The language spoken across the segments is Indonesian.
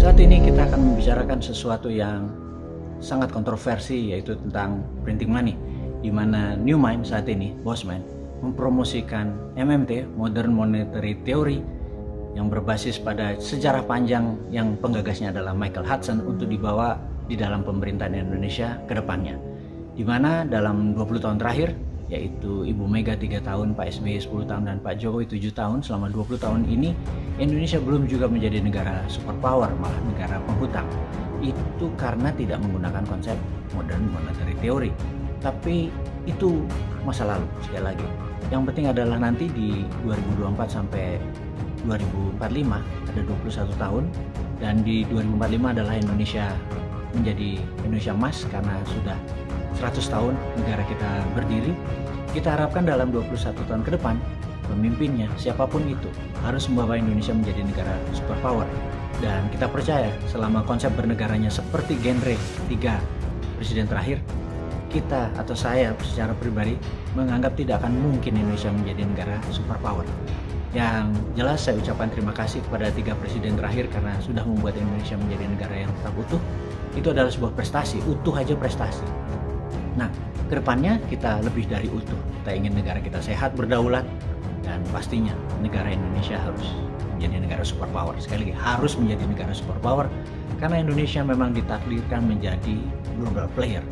Saat ini kita akan membicarakan sesuatu yang sangat kontroversi, yaitu tentang printing money, di mana Newmind saat ini, Bosman, mempromosikan MMT, Modern Monetary Theory, yang berbasis pada sejarah panjang yang penggagasnya adalah Michael Hudson untuk dibawa di dalam pemerintahan Indonesia ke depannya. Di mana dalam 20 tahun terakhir, yaitu Ibu Mega 3 tahun, Pak SBY 10 tahun, dan Pak Jokowi 7 tahun, selama 20 tahun ini Indonesia belum juga menjadi negara superpower, malah negara penghutang. Itu karena tidak menggunakan konsep Modern Monetary Theory. Tapi itu masa lalu, sekali lagi. Yang penting adalah nanti di 2024 sampai 2045 ada 21 tahun, dan di 2045 adalah Indonesia menjadi Indonesia emas karena sudah 100 tahun negara kita berdiri. Kita harapkan dalam 21 tahun ke depan pemimpinnya siapapun itu harus membawa Indonesia menjadi negara superpower. Dan kita percaya selama konsep bernegaranya seperti genre 3 presiden terakhir, kita atau saya secara pribadi menganggap tidak akan mungkin Indonesia menjadi negara superpower. Yang jelas saya ucapkan terima kasih kepada 3 presiden terakhir karena sudah membuat Indonesia menjadi negara yang tetap utuh. Itu adalah sebuah prestasi, utuh aja prestasi. Nah, kedepannya kita lebih dari utuh. Kita ingin negara kita sehat, berdaulat, dan pastinya negara Indonesia harus menjadi negara superpower. Sekali lagi, harus menjadi negara superpower karena Indonesia memang ditakdirkan menjadi global player.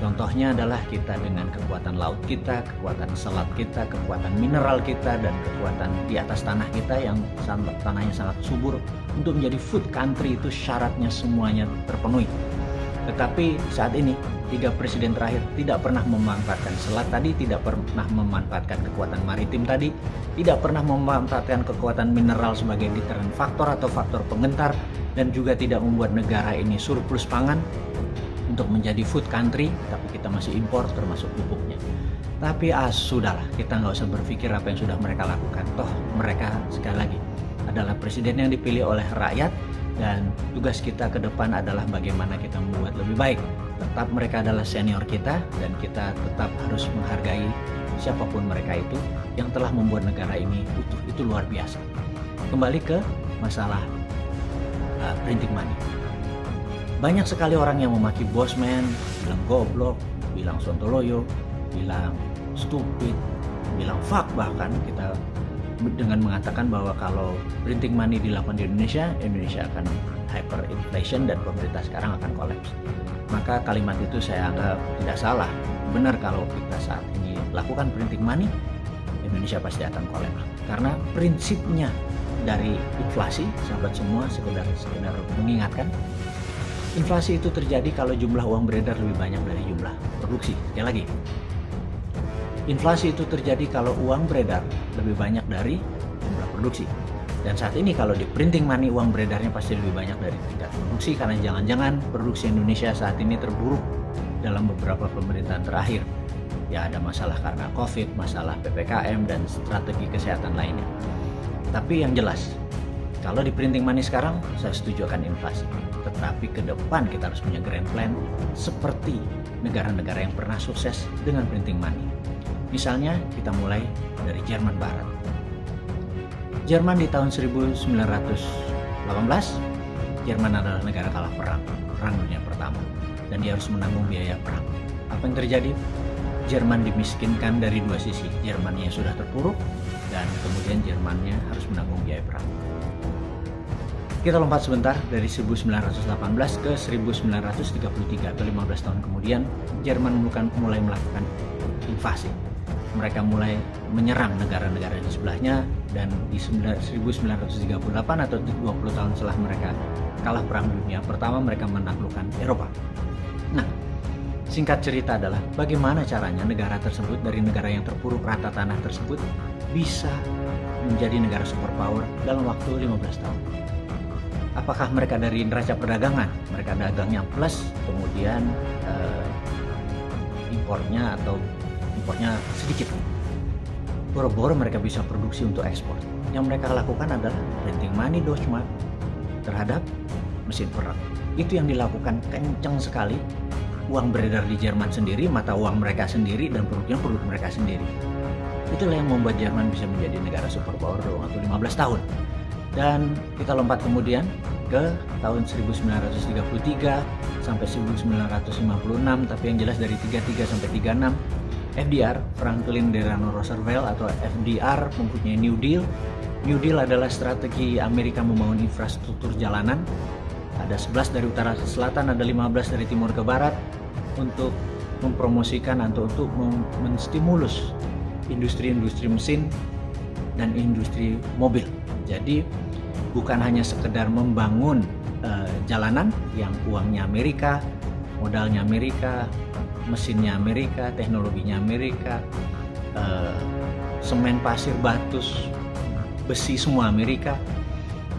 Contohnya adalah kita dengan kekuatan laut kita, kekuatan selat kita, kekuatan mineral kita, dan kekuatan di atas tanah kita yang tanahnya sangat subur. Untuk menjadi food country itu syaratnya semuanya terpenuhi. Tetapi saat ini 3 presiden terakhir tidak pernah memanfaatkan selat tadi, tidak pernah memanfaatkan kekuatan maritim tadi, tidak pernah memanfaatkan kekuatan mineral sebagai deterrent faktor atau faktor penggentar, dan juga tidak membuat negara ini surplus pangan untuk menjadi food country, tapi kita masih impor termasuk pupuknya. Tapi sudahlah, kita nggak usah berpikir apa yang sudah mereka lakukan. Toh mereka sekali lagi adalah presiden yang dipilih oleh rakyat, dan tugas kita ke depan adalah bagaimana kita membuat lebih baik. Tetap mereka adalah senior kita, dan kita tetap harus menghargai siapapun mereka itu yang telah membuat negara ini utuh. Itu luar biasa. Kembali ke masalah printing money. Banyak sekali orang yang memaki Bosman, bilang goblok, bilang sontoloyo, bilang stupid, bilang fuck, bahkan kita dengan mengatakan bahwa kalau printing money dilakukan di Indonesia, Indonesia akan hyperinflation dan pemerintah sekarang akan kolaps. Maka kalimat itu saya anggap tidak salah. Benar, kalau kita saat ini lakukan printing money, Indonesia pasti akan kolaps. Karena prinsipnya dari inflasi, sahabat semua, sekedar mengingatkan, inflasi itu terjadi kalau jumlah uang beredar lebih banyak dari jumlah produksi. Sekali lagi, inflasi itu terjadi kalau uang beredar lebih banyak dari jumlah produksi. Dan saat ini kalau di printing money, uang beredarnya pasti lebih banyak dari tingkat produksi, karena jangan-jangan produksi Indonesia saat ini terburuk dalam beberapa pemerintahan terakhir. Ya, ada masalah karena COVID, masalah PPKM, dan strategi kesehatan lainnya. Tapi yang jelas, kalau di printing money sekarang, saya setuju akan inflasi. Tetapi ke depan kita harus punya grand plan seperti negara-negara yang pernah sukses dengan printing money. Misalnya kita mulai dari Jerman Barat. Jerman di tahun 1918, Jerman adalah negara kalah perang dunia pertama, dan dia harus menanggung biaya perang. Apa yang terjadi? Jerman dimiskinkan dari 2 sisi. Jermannya sudah terpuruk, dan kemudian Jermannya harus menanggung biaya perang. Kita lompat sebentar dari 1918 ke 1933 atau 15 tahun kemudian, Jerman mulai melakukan invasi. Mereka mulai menyerang negara-negara di sebelahnya, dan di 1938 atau 20 tahun setelah mereka kalah perang dunia pertama, mereka menaklukkan Eropa. Nah, singkat cerita adalah bagaimana caranya negara tersebut, dari negara yang terpuruk rata tanah tersebut, bisa menjadi negara superpower dalam waktu 15 tahun. Apakah mereka dari neraca perdagangan? Mereka dagangnya plus, kemudian impornya sedikit. Boro-boro mereka bisa produksi untuk ekspor. Yang mereka lakukan adalah printing money Deutschmark terhadap mesin perang. Itu yang dilakukan kencang sekali. Uang beredar di Jerman sendiri, mata uang mereka sendiri, dan produknya produk mereka sendiri. Itulah yang membuat Jerman bisa menjadi negara superpower dalam waktu 15 tahun. Dan kita lompat kemudian ke tahun 1933 sampai 1956, tapi yang jelas dari 33 sampai 36 FDR, Franklin Delano Roosevelt atau FDR, mempunyai New Deal. New Deal adalah strategi Amerika membangun infrastruktur jalanan. Ada 11 dari utara ke selatan, ada 15 dari timur ke barat, untuk mempromosikan atau untuk menstimulus industri-industri mesin dan industri mobil. Jadi bukan hanya sekedar membangun jalanan yang uangnya Amerika, modalnya Amerika, mesinnya Amerika, teknologinya Amerika, semen, pasir, batu, besi semua Amerika.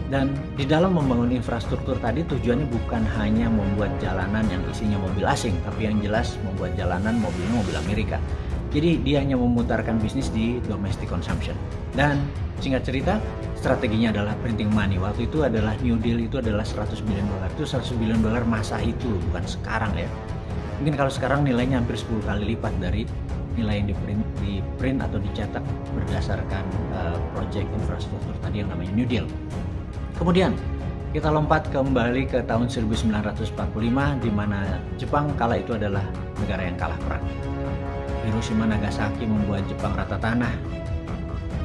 Dan di dalam membangun infrastruktur tadi tujuannya bukan hanya membuat jalanan yang isinya mobil asing, tapi yang jelas membuat jalanan mobilnya mobil Amerika. Jadi dia hanya memutarkan bisnis di domestic consumption. Dan singkat cerita, strateginya adalah printing money. Waktu itu adalah New Deal itu adalah $100 billion. Itu $100 billion masa itu, bukan sekarang ya. Mungkin kalau sekarang nilainya hampir 10 kali lipat dari nilai yang di print atau dicetak berdasarkan proyek infrastruktur tadi yang namanya New Deal. Kemudian kita lompat kembali ke tahun 1945, di mana Jepang kala itu adalah negara yang kalah perang. Hiroshima Nagasaki membuat Jepang rata tanah.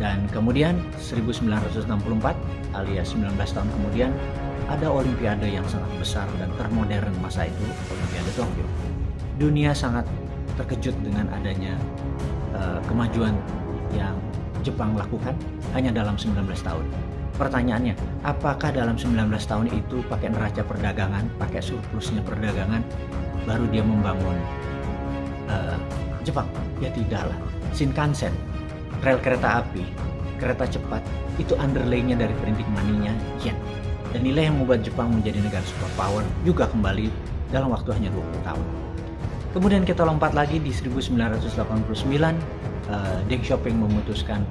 Dan kemudian 1964 alias 19 tahun kemudian ada olimpiade yang sangat besar dan termodern masa itu, Olimpiade Tokyo. Dunia sangat terkejut dengan adanya kemajuan yang Jepang lakukan hanya dalam 19 tahun. Pertanyaannya, apakah dalam 19 tahun itu pakai neraca perdagangan, pakai surplusnya perdagangan, baru dia membangun Jepang? Ya tidaklah. Shinkansen, rel kereta api, kereta cepat, itu underlay-nya dari printing money-nya yen. Dan nilai yang membuat Jepang menjadi negara superpower juga kembali dalam waktu hanya 20 tahun. Kemudian kita lompat lagi di 1989, Deng Xiaoping memutuskan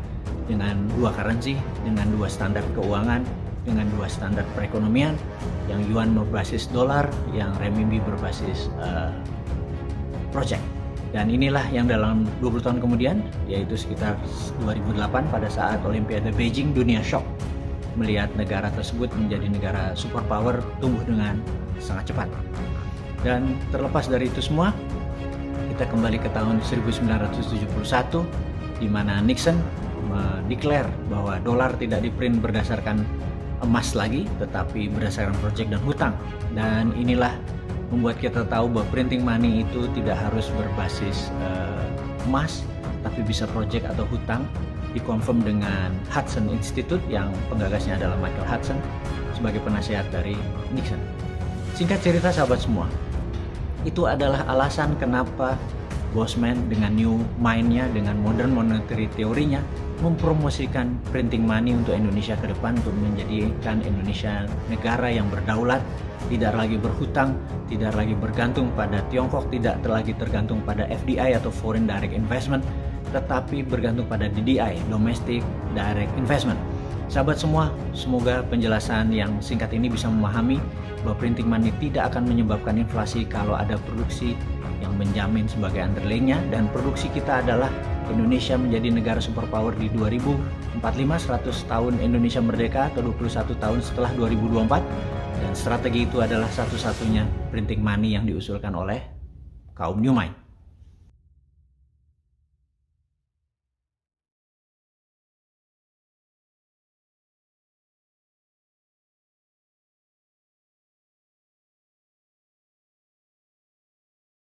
dengan dua currency, dengan dua standar keuangan, dengan dua standar perekonomian, yang yuan berbasis dolar, yang renminbi berbasis project. Dan inilah yang dalam 20 tahun kemudian, yaitu sekitar 2008 pada saat Olimpiade Beijing, dunia shock melihat negara tersebut menjadi negara superpower, tumbuh dengan sangat cepat. Dan terlepas dari itu semua, kita kembali ke tahun 1971, di mana Nixon mendeklar bahwa dolar tidak diprint berdasarkan emas lagi, tetapi berdasarkan proyek dan hutang. Dan inilah membuat kita tahu bahwa printing money itu tidak harus berbasis emas, tapi bisa proyek atau hutang. Dikonfirm dengan Hudson Institute yang penggagasnya adalah Michael Hudson sebagai penasihat dari Nixon. Singkat cerita sahabat semua, itu adalah alasan kenapa Bosman dengan new mind-nya, dengan modern monetary teorinya, mempromosikan printing money untuk Indonesia ke depan, untuk menjadikan Indonesia negara yang berdaulat, tidak lagi berhutang, tidak lagi bergantung pada Tiongkok, tidak lagi tergantung pada FDI atau Foreign Direct Investment, tetapi bergantung pada DDI, Domestic Direct Investment. Sahabat semua, semoga penjelasan yang singkat ini bisa memahami bahwa printing money tidak akan menyebabkan inflasi kalau ada produksi yang menjamin sebagai underlay-nya, dan produksi kita adalah Indonesia menjadi negara superpower di 2045, 100 tahun Indonesia merdeka atau 21 tahun setelah 2024, dan strategi itu adalah satu-satunya printing money yang diusulkan oleh kaum New Mind.